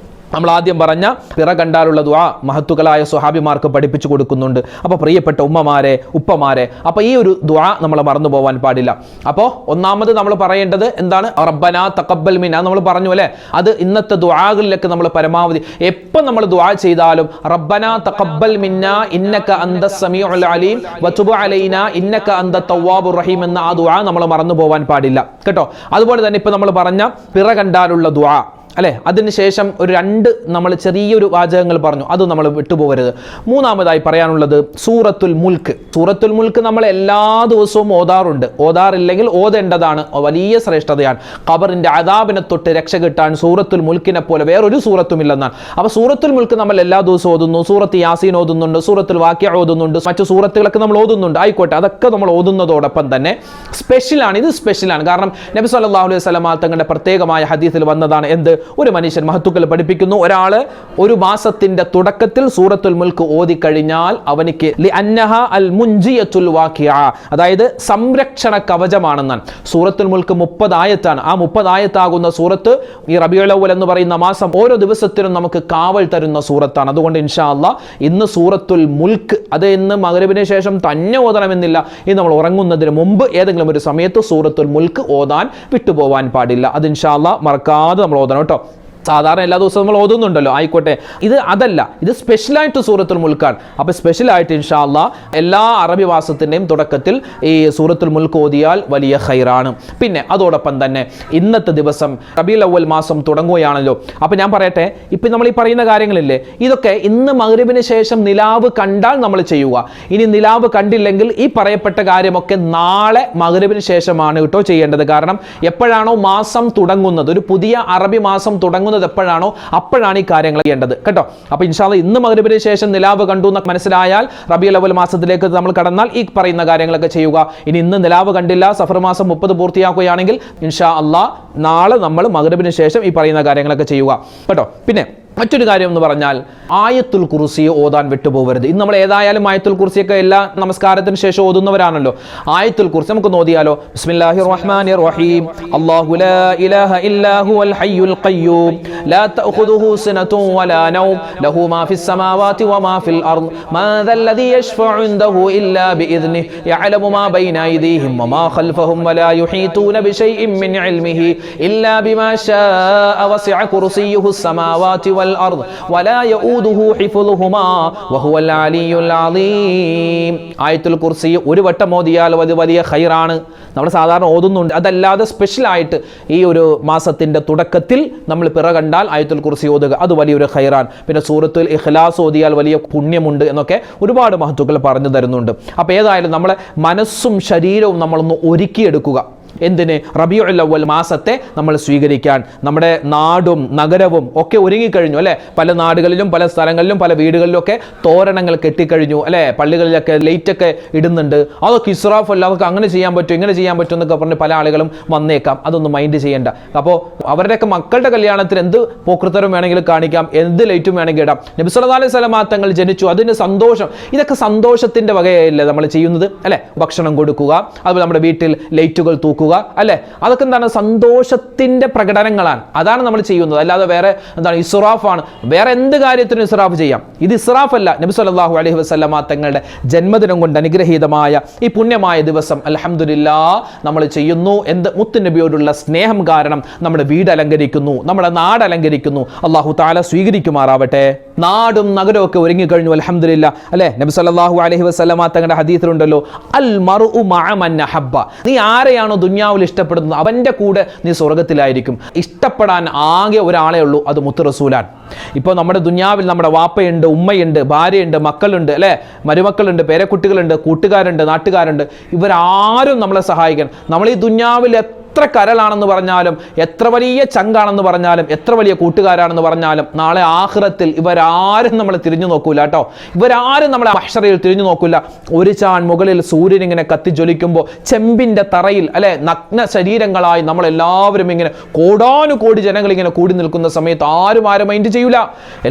നമ്മൾ ആദ്യം പറഞ്ഞ പിറ കണ്ടാലുള്ള ദുആ മഹത്തുക്കളായ സ്വഹാബിമാർക്ക് പഠിപ്പിച്ചു കൊടുക്കുന്നുണ്ട്. അപ്പോൾ പ്രിയപ്പെട്ട ഉമ്മമാരെ, ഉപ്പമാരെ, അപ്പോൾ ഈ ഒരു ദുആ നമ്മൾ മറന്നു പോകാൻ പാടില്ല. അപ്പോൾ ഒന്നാമത് നമ്മൾ പറയേണ്ടത് എന്താണ്? റബ്ബനാ തഖബ്ബൽ മിന്നാ നമ്മൾ പറഞ്ഞു അല്ലേ. അത് ഇന്നത്തെ ദുആകളിലൊക്കെ നമ്മൾ പരമാവധി എപ്പോൾ നമ്മൾ ദുആ ചെയ്താലും റബ്ബനാ തഖബ്ബൽ മിന്നാ ഇന്നക അന്തസ് സമീഉൽ അലീം വതുബ് അലൈനാ ഇന്നക അന്ത തവ്വാബുർ റഹീം എന്ന ആ ദുആ നമ്മൾ മറന്നു പോകാൻ പാടില്ല കേട്ടോ. അതുപോലെ തന്നെ ഇപ്പോൾ നമ്മൾ പറഞ്ഞ പിറ കണ്ടാലുള്ള ദുആ അല്ലെ, അതിനുശേഷം ഒരു 2 നമ്മൾ ചെറിയൊരു വാചകങ്ങൾ പറഞ്ഞു, അത് നമ്മൾ വിട്ടുപോകരുത്. മൂന്നാമതായി പറയാനുള്ളത് സൂറത്തുൽ മുൽക്ക്. സൂറത്തുൽ മുൽക്ക് നമ്മൾ എല്ലാ ദിവസവും ഓതാറുണ്ട്. ഓതാറില്ലെങ്കിൽ ഓതേണ്ടതാണ്, വലിയ ശ്രേഷ്ഠതയാണ്. ഖബറിന്റെ അദാബിനെ തൊട്ട് രക്ഷ കിട്ടാൻ സൂറത്തുൽ മുൽക്കിനെ പോലെ വേറൊരു സൂറത്തും ഇല്ലെന്നാണ്. അപ്പോൾ സൂറത്തുൽ മുൽക്ക് നമ്മൾ എല്ലാ ദിവസവും ഓതുന്നു. സൂറത്ത് യാസീൻ ഓതുന്നുണ്ട്, സൂറത്തുൽ വാഖിഅ ഓതുന്നുണ്ട്, മറ്റു സൂറത്തുകളൊക്കെ നമ്മൾ ഓതുന്നുണ്ട്. ആയിക്കോട്ടെ, അതൊക്കെ നമ്മൾ ഓതുന്നതോടൊപ്പം തന്നെ സ്പെഷ്യലാണ്. ഇത് സ്പെഷ്യലാണ്. കാരണം നബി സല്ലല്ലാഹു അലൈഹി വസല്ലം തങ്ങളുടെ പ്രത്യേകമായ ഹദീസിൽ വന്നതാണ്. എന്ത്? ഒരു മനുഷ്യൻ, മഹത്തുക്കൾ പഠിപ്പിക്കുന്നു, ഒരാള് ഒരു മാസത്തിന്റെ തുടക്കത്തിൽ സൂറത്തുൽ മുൽക്ക് ഓതിക്കഴിഞ്ഞാൽ അവനിക്ക് ലിഅന്നഹ അൽ മുൻജിയത്തുൽ വാഖിഅ, അതായത് സംരക്ഷണ കവചമാണെന്നാണ്. സൂറത്തുൽ മുൽക്ക് 30 ആയത്താണ്. ആ 30 ആയത്താകുന്ന സൂറത്ത് ഈ റബീഉൽ അവ്വൽ എന്ന് പറയുന്ന മാസം ഓരോ ദിവസത്തിനും നമുക്ക് കാവൽ തരുന്ന സൂറത്താണ്. അതുകൊണ്ട് ഇൻഷാ അല്ലാഹ് ഇന്ന് സൂറത്തുൽ മുൽക്ക്, അത് ഇന്ന് മഗ്‌രിബിന് ശേഷം തന്നെ ഓതണമെന്നില്ല. ഇന്ന് നമ്മൾ ഉറങ്ങുന്നതിന് മുമ്പ് ഏതെങ്കിലും ഒരു സമയത്ത് സൂറത്തുൽ മുൽക്ക് ഓതാൻ വിട്ടുപോകാൻ പാടില്ല. അത് ഇൻഷാ അല്ലാഹ് മറക്കാതെ നമ്മൾ ഓതണം കേട്ടോ. സാധാരണ എല്ലാ ദിവസവും നമ്മൾ ഓതുന്നുണ്ടല്ലോ, ആയിക്കോട്ടെ. ഇത് അതല്ല, ഇത് സ്പെഷ്യലായിട്ട് സൂറത്തുൽ മുൽക്കാണ്. അപ്പോൾ സ്പെഷ്യലായിട്ട് ഇൻഷാ അല്ലാഹ് എല്ലാ അറബി മാസത്തിൻ്റെയും തുടക്കത്തിൽ ഈ സൂറത്തുൽ മുൽക്ക് ഓതിയാൽ വലിയ ഖൈറാണ്. പിന്നെ അതോടൊപ്പം തന്നെ ഇന്നത്തെ ദിവസം റബീഉൽ അവ്വൽ മാസം തുടങ്ങുകയാണല്ലോ. അപ്പോൾ ഞാൻ പറയട്ടെ, ഇപ്പം നമ്മൾ ഈ പറയുന്ന കാര്യങ്ങളില്ലേ, ഇതൊക്കെ ഇന്ന് മഗ്രിബിന് ശേഷം നിലാവ് കണ്ടാൽ നമ്മൾ ചെയ്യുക. ഇനി നിലാവ് കണ്ടില്ലെങ്കിൽ ഈ പറയപ്പെട്ട കാര്യമൊക്കെ നാളെ മഗ്രിബിന് ശേഷമാണ് കേട്ടോ ചെയ്യേണ്ടത്. കാരണം എപ്പോഴാണോ മാസം തുടങ്ങുന്നത്, ഒരു പുതിയ അറബി മാസം തുടങ്ങുന്നത് എപ്പോഴാണോ അപ്പോഴാണ് ഈ കാര്യങ്ങൾ ചെയ്യേണ്ടത് കേട്ടോ. അപ്പോൾ ഇൻഷാ അല്ലാഹ് ഇന്ന് മഗ്രിബിന് ശേഷം നിലാവ് കണ്ടു എന്ന് മനസ്സിലായാൽ റബീഉൽ അവ്വൽ മാസത്തിലേക്ക് നമ്മൾ കടന്നാൽ ഈ പറയുന്ന കാര്യങ്ങളൊക്കെ ചെയ്യുക. ഇനി ഇന്ന് നിലാവ് കണ്ടില്ല, സഫർ മാസം 30 പൂർത്തിയാക്കുകയാണെങ്കിൽ ഇൻഷാ അല്ലാഹ് നാളെ നമ്മൾ മഗ്രിബിന് ശേഷം ഈ പറയുന്ന കാര്യങ്ങളൊക്കെ ചെയ്യുക കേട്ടോ. പിന്നെ മറ്റൊരു കാര്യം എന്ന് പറഞ്ഞാൽ ആയത്തുൽ കുർസി ഓതാൻ വിട്ടുപോകരുത്. ഇന്ന് നമ്മൾ ഏതായാലും ആയത്തുൽ കുർസിയൊക്കെ എല്ലാ നമസ്കാരത്തിന് ശേഷം ഓതുന്നവരാണല്ലോ. ആയത്തുൽ കുർസി നമുക്ക് നോദിയാലോ. ബിസ്മില്ലാഹിർ റഹ്മാനിർ റഹീം. അല്ലാഹു ലാ ഇലാഹ ഇല്ലാ ഹുവൽ ഹയ്യുൽ ഖയ്യൂം ലാ തഅഖുദുഹു സിനതുൻ വലാ നൗം ലഹു മാ ഫിസ് സമാവാതി വമാ ഫിൽ അർദ് മാ ദല്ലദി യശ്ഫഉ ഇൻദഹു ഇല്ലാ ബിഇദ്നിഹി യഅലമു മാ ബൈന അയ്ദീഹിം വമാ ഖൽഫഹും വലാ യുഹീതൂന ബിശൈഇൻ മിൻ ഇൽമിഹി ഇല്ലാ ബിമാ ശാഅ വസിഅ കുർസിയ്യുഹു സമാവാതി الأرض ولا يؤوده حفظهما وهو العلي العظيم. ആയത്തുൽ കുർസി ഒരു വട്ടം ഓതിയാൽ അത് വലിയ ഖൈറാണ്. നമ്മൾ സാധാരണ ഓതുന്നുണ്ട്. അതല്ലാതെ സ്പെഷ്യലായിട്ട് ഈ ഒരു മാസത്തിന്റെ തുടക്കത്തിൽ നമ്മൾ പിറ കണ്ടാൽ ആയത്തുൽ കുർസി ഓതുക, അത് വലിയൊരു ഖൈറാൻ. പിന്നെ സൂറത്തുൽ ഇഖ്ലാസ് ഓതിയാൽ വലിയ പുണ്യമുണ്ട് എന്നൊക്കെ ഒരുപാട് മഹത്തുക്കൾ പറഞ്ഞു തരുന്നുണ്ട്. അപ്പോൾ ഏതായാലും നമ്മളെ മനസ്സും ശരീരവും നമ്മളൊന്ന് ഒരുക്കിയെടുക്കുക. എന്തിന്? റബീഉൽ അവ്വൽ മാസത്തെ നമ്മൾ സ്വീകരിക്കാൻ. നമ്മുടെ നാടും നഗരവും ഒക്കെ ഒരുങ്ങിക്കഴിഞ്ഞു അല്ലേ. പല നാടുകളിലും പല സ്ഥലങ്ങളിലും പല വീടുകളിലും ഒക്കെ തോരണങ്ങൾ കെട്ടിക്കഴിഞ്ഞു അല്ലേ. പള്ളികളിലൊക്കെ ലൈറ്റൊക്കെ ഇടുന്നുണ്ട്. അതൊക്കെ ഇസ്രാഫ് അല്ല, അതൊക്കെ അങ്ങനെ ചെയ്യാൻ പറ്റും ഇങ്ങനെ ചെയ്യാൻ പറ്റും എന്നൊക്കെ പറഞ്ഞ് പല ആളുകളും വന്നേക്കാം. അതൊന്നും മൈൻഡ് ചെയ്യേണ്ട. അപ്പോൾ അവരുടെയൊക്കെ മക്കളുടെ കല്യാണത്തിന് എന്ത് പോക്കൃത്തരം വേണമെങ്കിലും കാണിക്കാം, എന്ത് ലൈറ്റും വേണമെങ്കിൽ ഇടാം. നബി സല്ലല്ലാഹു അലൈഹി വസല്ലം തങ്ങൾ ജനിച്ചു, അതിന് സന്തോഷം. ഇതൊക്കെ സന്തോഷത്തിന്റെ വകയല്ലേ നമ്മൾ ചെയ്യുന്നത് അല്ലേ. ഭക്ഷണം കൊടുക്കുക, അതുപോലെ നമ്മുടെ വീട്ടിൽ ലൈറ്റുകൾ തൂക്കുക അല്ലെ, അതൊക്കെ എന്താണ്? സന്തോഷത്തിന്റെ പ്രകടനങ്ങളാണ്. അതാണ് നമ്മൾ ചെയ്യുന്നത്. അല്ലാതെ വേറെ എന്താണ് ഇസ്റാഫാണ്. വേറെ എന്ത് കാര്യത്തിനും ഇസ്റാഫ് ചെയ്യാം, ഇത് ഇസ്റാഫ് അല്ല. നബി സല്ലല്ലാഹു അലൈഹി വസല്ലമ തങ്ങളുടെ ജന്മദിനം കൊണ്ട് അനുഗ്രഹീതമായ ഈ പുണ്യമായ ദിവസം അൽഹംദുലില്ലാഹ് നമ്മൾ ചെയ്യുന്നു. എന്ത്? മുത്ത് നബിയോടുള്ള സ്നേഹം കാരണം നമ്മുടെ വീട് അലങ്കരിക്കുന്നു, നമ്മുടെ നാട് അലങ്കരിക്കുന്നു. അല്ലാഹു തആല സ്വീകരിക്കുമാറാവട്ടെ. നാടും നഗരവും ഒക്കെ ഒരുങ്ങിക്കഴിഞ്ഞു അൽഹംദുലില്ലാഹ് അല്ലെ. നബി സല്ലല്ലാഹു അലൈഹി വസല്ലമ തങ്ങളുടെ ഹദീസിലുണ്ടല്ലോ, അൽ മർഉ മഅ മൻ അഹബ്ബ. നീ ആരെയാണോ ദുനിയാവിൽ ഇഷ്ടപ്പെടുന്നത് അവന്റെ കൂടെ നീ സ്വർഗത്തിലായിരിക്കും. ഇഷ്ടപ്പെടാൻ ആകെ ഒരാളെ ഉള്ളൂ, അത് മുത്ത് റസൂലാൻ. ഇപ്പോൾ നമ്മുടെ ദുനിയാവിൽ നമ്മുടെ വാപ്പയുണ്ട്, ഉമ്മയുണ്ട്, ഭാര്യയുണ്ട്, മക്കളുണ്ട് അല്ലെ, മരുമക്കളുണ്ട്, പേരക്കുട്ടികളുണ്ട്, കൂട്ടുകാരുണ്ട്, നാട്ടുകാരുണ്ട്. ഇവരാരും നമ്മളെ സഹായിക്കാൻ. നമ്മൾ ഈ ദുനിയാവിൽ എത്ര കരളാണെന്ന് പറഞ്ഞാലും, എത്ര വലിയ ചങ്കാണെന്ന് പറഞ്ഞാലും, എത്ര വലിയ കൂട്ടുകാരാണെന്ന് പറഞ്ഞാലും, നാളെ ആഖിറത്തിൽ ഇവരാരും നമ്മളെ തിരിഞ്ഞു നോക്കൂല കേട്ടോ. ഇവരാരും നമ്മളെ മഹ്ശറയിൽ തിരിഞ്ഞു നോക്കൂല. ഒരു ചാൺ മുകളിൽ സൂര്യൻ ഇങ്ങനെ കത്തിജ്വലിക്കുമ്പോൾ ചെമ്പിന്റെ തറയിൽ അല്ലെ നഗ്ന ശരീരങ്ങളായി നമ്മളെല്ലാവരും ഇങ്ങനെ കോടാനുകോടി ജനങ്ങൾ ഇങ്ങനെ കൂടി നിൽക്കുന്ന സമയത്ത് ആരും മൈൻഡ് ചെയ്യൂല.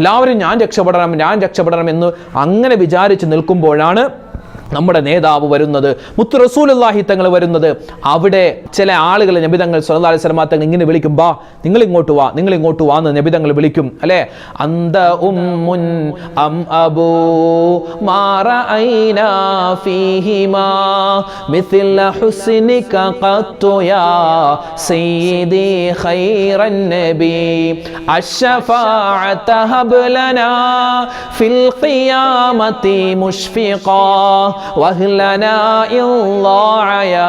എല്ലാവരും ഞാൻ രക്ഷപ്പെടണം എന്ന് അങ്ങനെ വിചാരിച്ച് നിൽക്കുമ്പോഴാണ് നമ്മുടെ നേതാവ് വരുന്നത്, മുത്ത് റസൂലുള്ളാഹി തങ്ങൾ വരുന്നത്. അവിടെ ചില ആളുകൾ നബി തങ്ങൾ സല്ലല്ലാഹു അലൈഹി വസല്ലം തങ്ങൾ ഇങ്ങനെ വിളിക്കും, ബാ നിങ്ങൾ ഇങ്ങോട്ട് വാ എന്ന് നബി തങ്ങൾ വിളിക്കും അല്ലേ. അന്ത ഉമ്മുൻ അം അബൂ മാ റഅയ്നാ ഫീഹിമാ മിസ്ല ഹുസ്നിക ഖത്തു യാ സയ്യിദി ഖൈറൻ നബി അശ്ശഫാഅത ഹബ് ലനാ ഫിൽ ഖിയാമത്തി മുഷ്ഫിഖാ വഹ്ലനാ ഇല്ലാഅയാ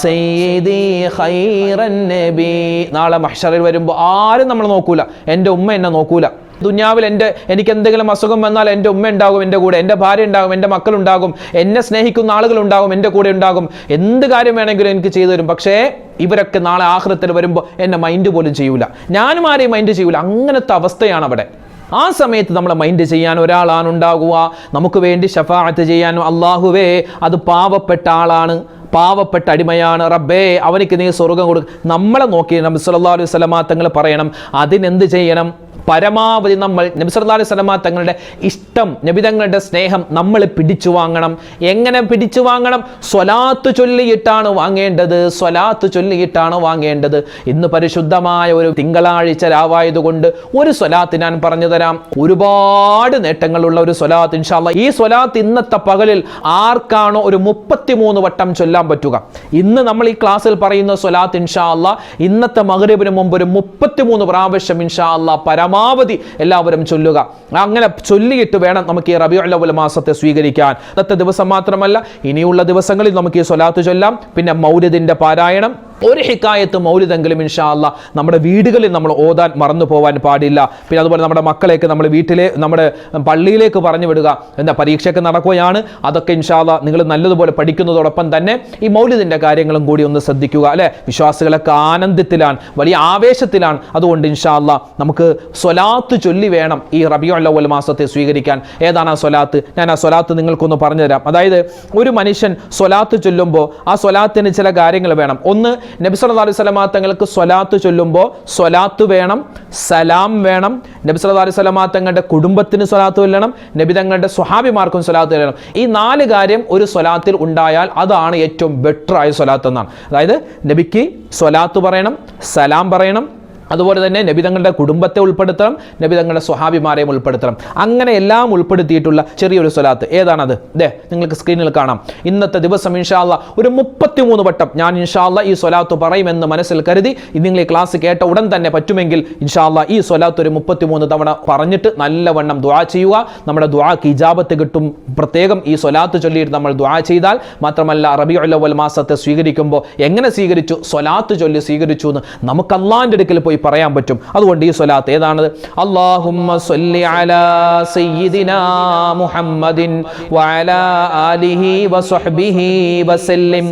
സയ്യിദി ഖൈറൻ നബി. നാളെ മഹ്ശറിൽ വരുമ്പോൾ ആരും നമ്മൾ നോക്കൂല. എൻ്റെ ഉമ്മ എന്നെ നോക്കൂല. ദുനിയാവിൽ എനിക്ക് എന്തെങ്കിലും അസുഖം വന്നാൽ എൻ്റെ ഉമ്മ ഉണ്ടാകും എൻ്റെ കൂടെ, എൻ്റെ ഭാര്യ ഉണ്ടാകും, എൻ്റെ മക്കളുണ്ടാകും, എന്നെ സ്നേഹിക്കുന്ന ആളുകളുണ്ടാകും, എൻ്റെ കൂടെ ഉണ്ടാകും. എന്ത് കാര്യം വേണമെങ്കിലും എനിക്ക് ചെയ്തു തരും. പക്ഷേ ഇവരൊക്കെ നാളെ ആഖിറത്തിൽ വരുമ്പോൾ എന്നെ മൈൻഡ് പോലും ചെയ്യൂല, ഞാനും ആരെയും മൈൻഡ് ചെയ്യൂല. അങ്ങനത്തെ അവസ്ഥയാണ് അവിടെ. ആ സമയത്ത് നമ്മളെ മൈൻഡ് ചെയ്യാൻ ഒരാളാണ് ഉണ്ടാകുക, നമുക്ക് വേണ്ടി ശഫാഅത്ത് ചെയ്യാനും. അല്ലാഹുവേ, അത് പാവപ്പെട്ട ആളാണ്, പാവപ്പെട്ട അടിമയാണ്, റബ്ബേ അവനിക്ക് നീ സ്വർഗം കൊടുക്കും. നമ്മളെ നോക്കി നബി സല്ലല്ലാഹു അലൈഹി വസല്ലമ തങ്ങൾ പറയണം, അതിനെന്ത് ചെയ്യണം? പരമാവധി നമ്മൾ നബി സല്ലല്ലാഹു അലൈഹി വസല്ലമ തങ്ങളുടെ ഇഷ്ടം, നബി തങ്ങളുടെ സ്നേഹം നമ്മൾ പിടിച്ചു വാങ്ങണം. എങ്ങനെ പിടിച്ചു വാങ്ങണം? സ്വലാത്ത് ചൊല്ലിയിട്ടാണ് വാങ്ങേണ്ടത്. സ്വലാത്ത് ചൊല്ലിയിട്ടാണ് വാങ്ങേണ്ടത്. ഇന്ന് പരിശുദ്ധമായ ഒരു തിങ്കളാഴ്ച രാവായതുകൊണ്ട് ഒരു സ്വലാത്ത് ഞാൻ പറഞ്ഞു തരാം. ഒരുപാട് നേട്ടങ്ങളുള്ള ഒരു സ്വലാത്ത് ഇൻഷാ അല്ലാഹ്. ഈ സ്വലാത്ത് ഇന്നത്തെ പകലിൽ ആർക്കാണോ ഒരു 33 വട്ടം ചൊല്ലാൻ പറ്റുക, ഇന്ന് നമ്മൾ ഈ ക്ലാസ്സിൽ പറയുന്ന സ്വലാത്ത് ഇൻഷാ അല്ലാഹ് ഇന്നത്തെ മഗ്രിബിന് മുമ്പ് ഒരു 33 പ്രാവശ്യം ഇൻഷാ അല്ലാഹ് പരമാവധി എല്ലാവരും ചൊല്ലുക. അങ്ങനെ ചൊല്ലിയിട്ട് വേണം നമുക്ക് ഈ റബീഉൽ അവ്വൽ മാസത്തെ സ്വീകരിക്കാൻ. ഇന്നത്തെ ദിവസം മാത്രമല്ല, ഇനിയുള്ള ദിവസങ്ങളിൽ നമുക്ക് ഈ സ്വലാത്ത് ചൊല്ലാം. പിന്നെ മൗലിദിന്റെ പാരായണം, ഒരു ഹിക്കായത്ത് മൗലിദെങ്കിലും ഇൻഷാ അല്ലാഹ് നമ്മുടെ വീടുകളിൽ നമ്മൾ ഓതാൻ മറന്നു പോകാൻ പാടില്ല. പിന്നെ അതുപോലെ നമ്മുടെ മക്കളെയൊക്കെ നമ്മൾ വീട്ടിലെ നമ്മുടെ പള്ളിയിലേക്ക് പറഞ്ഞു വിടുക. എന്താ പരീക്ഷയൊക്കെ നടക്കുകയാണ്, അതൊക്കെ ഇൻഷാ അല്ലാഹ് നിങ്ങൾ നല്ലതുപോലെ പഠിക്കുന്നതോടൊപ്പം തന്നെ ഈ മൗലിദിന്റെ കാര്യങ്ങളും കൂടി ഒന്ന് ശ്രദ്ധിക്കുക. അല്ലെ, വിശ്വാസികളൊക്കെ ആനന്ദത്തിലാണ്, വലിയ ആവേശത്തിലാണ്. അതുകൊണ്ട് ഇൻഷാ അല്ലാഹ് നമുക്ക് സ്വലാത്ത് ചൊല്ലി വേണം ഈ റബീഉൽ അവ്വൽ മാസത്തെ സ്വീകരിക്കാൻ. ഏതാണ് ആ സ്വലാത്ത്? ഞാൻ ആ സ്വലാത്ത് നിങ്ങൾക്കൊന്ന് പറഞ്ഞു തരാം. അതായത് ഒരു മനുഷ്യൻ സ്വലാത്ത് ചൊല്ലുമ്പോൾ ആ സ്വലാത്തിന് ചില കാര്യങ്ങൾ വേണം. ഒന്ന്, നബി സല്ലല്ലാഹു അലൈഹി വസല്ലമ തങ്ങൾക്ക് സ്വലാത്ത് ചൊല്ലുമ്പോൾ സ്വലാത്ത് വേണം, സലാം വേണം. നബി സല്ലല്ലാഹു അലൈഹി വസല്ലമ തങ്ങളുടെ കുടുംബത്തിന് സ്വലാത്ത് ചൊല്ലണം, നബി തങ്ങളുടെ സ്വഹാബിമാർക്കും സ്വലാത്ത് ചൊല്ലണം. ഈ 4 കാര്യം ഒരു സ്വലാത്തിൽ ഉണ്ടായാൽ അതാണ് ഏറ്റവും ബെറ്റർ ആയ സ്വലാത്ത് എന്നാണ്. അതായത് നബിക്ക് സ്വലാത്ത് പറയണം, സലാം പറയണം, അതുപോലെ തന്നെ നബി തങ്ങളുടെ കുടുംബത്തെ ഉൾപ്പെടുത്തണം, നബി തങ്ങളുടെ സ്വഹാബിമാരെയും ഉൾപ്പെടുത്തണം. അങ്ങനെ എല്ലാം ഉൾപ്പെടുത്തിയിട്ടുള്ള ചെറിയൊരു സ്വലാത്ത് ഏതാണത്? നിങ്ങൾക്ക് സ്ക്രീനിൽ കാണാം. ഇന്നത്തെ ദിവസം ഇൻഷാ അല്ലാഹ് ഒരു 33 വട്ടം ഞാൻ ഇൻഷാ അല്ലാഹ് ഈ സ്വലാത്ത് പറയുമെന്ന് മനസ്സിൽ കരുതി നിങ്ങൾ ഈ ക്ലാസ് കേട്ട ഉടൻ തന്നെ പറ്റുമെങ്കിൽ ഇൻഷാ അല്ലാഹ് ഈ സ്വലാത്ത് ഒരു 33 തവണ പറഞ്ഞിട്ട് നല്ലവണ്ണം ദുആ ചെയ്യുക. നമ്മുടെ ദുആക്ക് ഇജാബത്ത് കിട്ടും. പ്രത്യേകം ഈ സ്വലാത്ത് ചൊല്ലിയിട്ട് നമ്മൾ ദുആ ചെയ്താൽ മാത്രമല്ല, റബീഉൽ അവ്വൽ മാസത്തെ സ്വീകരിക്കുമ്പോൾ എങ്ങനെ സ്വീകരിച്ചു? സ്വലാത്ത് ചൊല്ലി സ്വീകരിച്ചു എന്ന് നമുക്ക് അല്ലാഹുവിന്റെ അടുക്കൽ പോയി പറയാൻ പറ്റും. അതുകൊണ്ട് ഈ സ്വലാത്ത് ഏതാണത്? അല്ലാഹുമ്മ സ്വല്ലി അലാ സയ്യിദിനാ മുഹമ്മദിൻ വഅലാ ആലിഹി വസഹ്ബിഹി വസല്ലിം.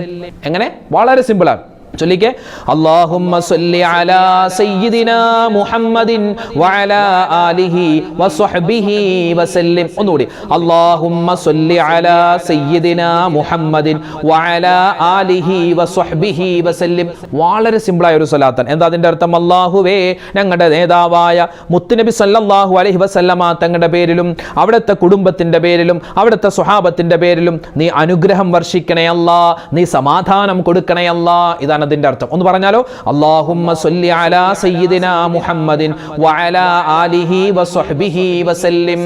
എങ്ങനെ? വളരെ സിമ്പിളാണ്. ചൊല്ലിക്കേ, അല്ലാഹുമ്മ സ്വല്ലി അലാ സയ്യിദിനാ മുഹമ്മദിൻ വഅലാ ആലിഹി വസഹ്ബിഹി വസല്ലിം. ഒന്നുകൂടി, അല്ലാഹുമ്മ സ്വല്ലി അലാ സയ്യിദിനാ മുഹമ്മദിൻ വഅലാ ആലിഹി വസഹ്ബിഹി വസല്ലിം. വളരെ സിമ്പിളായ ഒരു സ്വലാത്താണ്. എന്താ അതിന്റെ അർത്ഥം? അല്ലാഹുവേ, ഞങ്ങളുടെ നേതാവായ മുത്തുനബി സല്ലല്ലാഹു അലൈഹി വസല്ലമ തങ്ങളുടെ പേരിലും അവിടുത്തെ കുടുംബത്തിന്റെ പേരിലും അവിടുത്തെ സ്വഹാബത്തിന്റെ പേരിലും നീ അനുഗ്രഹം വർഷിക്കണേ അല്ലാ, നീ സമാധാനം കൊടുക്കണേ അല്ലാ. ഇതാണ് അതിന്റെ അർത്ഥം. ഒന്ന് പറഞ്ഞാലോ, അല്ലാഹുമ്മ സ്വല്ലി അലാ സയ്യിദിനാ മുഹമ്മദിൻ വഅലാ ആലിഹി വസഹ്ബിഹി വസല്ലിം.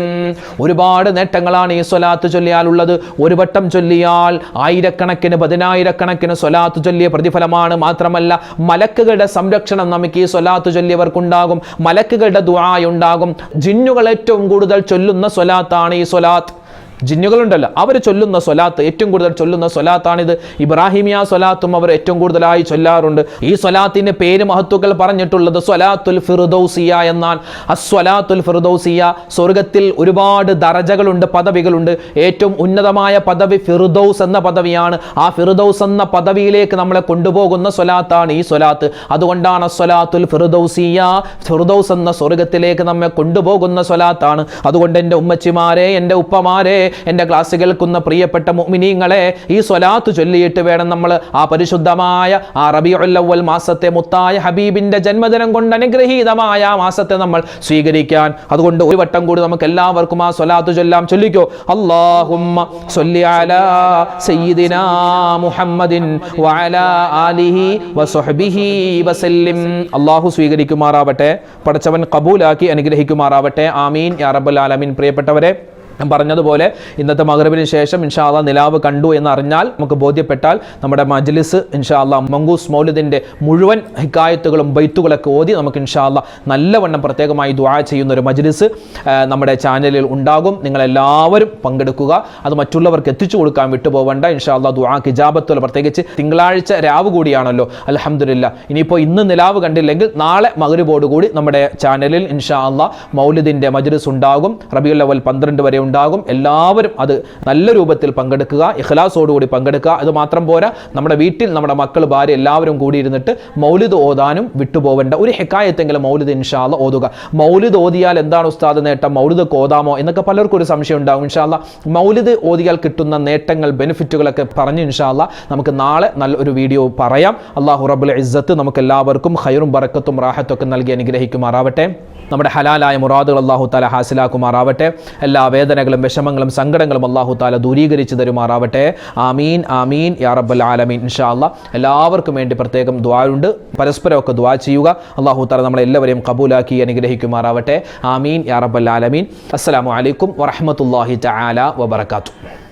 ഒരുപാട് നേട്ടങ്ങളാണ് ഈ സ്വലാത്ത് ചൊല്ലിയാലുള്ളത്. ഒരു വട്ടം ചൊല്ലിയാൽ ആയിരക്കണക്കിന് 10,000കണക്കിന് സ്വലാത്ത് ചൊല്ലിയ പ്രതിഫലമാണ്. മാത്രമല്ല, മലക്കുകളുടെ സംരക്ഷണം നമുക്ക് ഈ സ്വലാത്ത് ചൊല്ലിയവർക്കുണ്ടാകും. മലക്കുകളുടെ ദുആ ഉണ്ടാകും. ജിന്നുകൾ ഏറ്റവും കൂടുതൽ ചൊല്ലുന്ന സ്വലാത്താണ് ഈ സ്വലാത്ത്. ജിന്നുകളുണ്ടല്ലോ, അവർ ചൊല്ലുന്ന സ്വലാത്ത്, ഏറ്റവും കൂടുതൽ ചൊല്ലുന്ന സ്വലാത്താണിത്. ഇബ്രാഹിമിയ സ്വലാത്തും അവർ ഏറ്റവും കൂടുതലായി ചൊല്ലാറുണ്ട്. ഈ സ്വലാത്തിന്റെ പേര് മഹത്തുക്കൾ പറഞ്ഞിട്ടുള്ളത് സ്വലാത്തുൽ ഫിർദൗസിയ എന്നാണ്. അസ്വലാത്തുൽ ഫിർദൗസിയ, സ്വർഗത്തിൽ ഒരുപാട് ദറജകളുണ്ട്, പദവികളുണ്ട്. ഏറ്റവും ഉന്നതമായ പദവി ഫിർദൗസ് എന്ന പദവിയാണ്. ആ ഫിർദൗസ് എന്ന പദവിയിലേക്ക് നമ്മളെ കൊണ്ടുപോകുന്ന സ്വലാത്താണ് ഈ സ്വലാത്ത്. അതുകൊണ്ടാണ് സ്വലാത്തുൽ ഫിർദൗസിയ, ഫിർദൗസ് എന്ന സ്വർഗത്തിലേക്ക് നമ്മെ കൊണ്ടുപോകുന്ന സ്വലാത്താണ്. അതുകൊണ്ട് എൻ്റെ ഉമ്മച്ചിമാരെ, എൻ്റെ ഉപ്പമാരെ, എൻ്റെ ക്ലാസ് കേൾക്കുന്ന പ്രിയപ്പെട്ട മുഅ്മിനീങ്ങളെ, ഈ സ്വലാത്ത് ചൊല്ലിയിട്ട് വേണം നമ്മൾ ആ പരിശുദ്ധമായ ആ റബീഉൽ അവ്വൽ മാസത്തെ, മുത്തായ ഹബീബിന്റെ ജന്മദിനം കൊണ്ട് അനുഗ്രഹീതമായ ആ മാസത്തെ നമ്മൾ സ്വീകരിക്കാൻ. അതുകൊണ്ട് ഒരു വട്ടം കൂടി നമുക്ക് എല്ലാവർക്കും ആ സ്വലാത്ത് ചൊല്ലാം. ചൊല്ലിക്കോ, അല്ലാഹുമ്മ സ്വല്ലി അലാ സയ്യിദിനാ മുഹമ്മദിൻ വഅലാ ആലിഹി വസഹ്ബിഹി വസല്ലിം. അല്ലാഹു സ്വീകരിക്കുമാറാവട്ടെ, പടച്ചവൻ ഖബൂലാക്കി അനുഗ്രഹിക്കുമാറാവട്ടെ. ആമീൻ യാ റബ്ബൽ ആലമീൻ. പ്രിയപ്പെട്ടവരെ, ഞാൻ പറഞ്ഞതുപോലെ ഇന്നത്തെ മഗ്രിബിന് ശേഷം ഇൻഷാ അല്ലാഹ് നിലാവ് കണ്ടു എന്നറിഞ്ഞാൽ, നമുക്ക് ബോധ്യപ്പെട്ടാൽ നമ്മുടെ മജ്ലിസ് ഇൻഷാ അല്ലാഹ് മങ്കൂസ് മൗലിദിന്റെ മുഴുവൻ ഹിക്കായത്തുകളും ബൈത്തുകളൊക്കെ ഓതി നമുക്ക് ഇൻഷാ അല്ലാഹ് നല്ലവണ്ണം പ്രത്യേകമായി ദുആ ചെയ്യുന്ന ഒരു മജ്ലിസ് നമ്മുടെ ചാനലിൽ ഉണ്ടാകും. നിങ്ങളെല്ലാവരും പങ്കെടുക്കുക. അത് മറ്റുള്ളവർക്ക് എത്തിച്ചു കൊടുക്കാൻ വിട്ടുപോകണ്ട. ഇൻഷാ അല്ലാഹ് ദുആക്ക് ഇജാബത്തുള്ള, പ്രത്യേകിച്ച് തിങ്കളാഴ്ച രാവ് കൂടിയാണല്ലോ, അൽഹംദുലില്ലാ. ഇനിയിപ്പോൾ ഇന്ന് നിലാവ് കണ്ടില്ലെങ്കിൽ നാളെ മഗ്രിബോട് കൂടി നമ്മുടെ ചാനലിൽ ഇൻഷാ അല്ലാഹ് മൗലിദിന്റെ മജ്ലിസ് ഉണ്ടാകും. റബീഉൽ അവ്വൽ 12 വരെ ഉണ്ടാകും. എല്ലാവരും അത് നല്ല രൂപത്തിൽ പങ്കെടുക്കുക, ഇഖ്ലാസോടുകൂടി പങ്കെടുക്കുക. അത് മാത്രം പോരാ, നമ്മുടെ വീട്ടിൽ നമ്മുടെ മക്കൾ, ഭാര്യ എല്ലാവരും കൂടി ഇരുന്നിട്ട് മൗലിദ് ഓതാനും വിട്ടുപോകേണ്ട. ഒരു ഹിക്കായത്തെങ്കിലും മൗലിദ് ഇൻഷാ അല്ലാഹ് ഓതുക. മൗലിദ് ഓതിയാൽ എന്താണ് ഉസ്താദ് നേട്ടം, മൗലിദ് ഓതാമോ എന്നൊക്കെ പലർക്കും ഒരു സംശയം ഉണ്ടാകും. ഇൻഷാ അല്ലാഹ് മൗലിദ് ഓതിയാൽ കിട്ടുന്ന നേട്ടങ്ങൾ, ബെനിഫിറ്റുകളൊക്കെ പറഞ്ഞ് ഇൻഷാ അല്ലാഹ് നമുക്ക് നാളെ നല്ലൊരു വീഡിയോ പറയാം. അല്ലാഹു റബ്ബുൽ ഇസ്സത്ത് നമുക്ക് എല്ലാവർക്കും ഖൈറും ബറക്കത്തും റാഹത്തും ഒക്കെ നൽകി അനുഗ്രഹിക്കുമാറാവട്ടെ. നമ്മുടെ ഹലാലായ മുറാദുകൾ അല്ലാഹു തആല ഹാസിലാക്കുമാറാവട്ടെ. എല്ലാ വേദനകളും വിഷമങ്ങളും സങ്കടങ്ങളും അല്ലാഹു തആല ദൂരീകരിച്ച് തരുമാറാവട്ടെ. ആമീൻ ആമീൻ യാ റബ്ബൽ ആലമീൻ. ഇൻഷാ അല്ലാഹ് എല്ലാവർക്കും വേണ്ടി പ്രത്യേകം ദുആ ഉണ്ട്. പരസ്പരമൊക്കെ ദുആ ചെയ്യുക. അല്ലാഹു തആല നമ്മളെല്ലാവരെയും കബൂലാക്കി അനുഗ്രഹിക്കുമാറാവട്ടെ. ആമീൻ യാ റബ്ബൽ ആലമീൻ. അസ്സലാമു അലൈക്കും വറഹ്മത്തുള്ളാഹി തആല വബറകാതുഹു.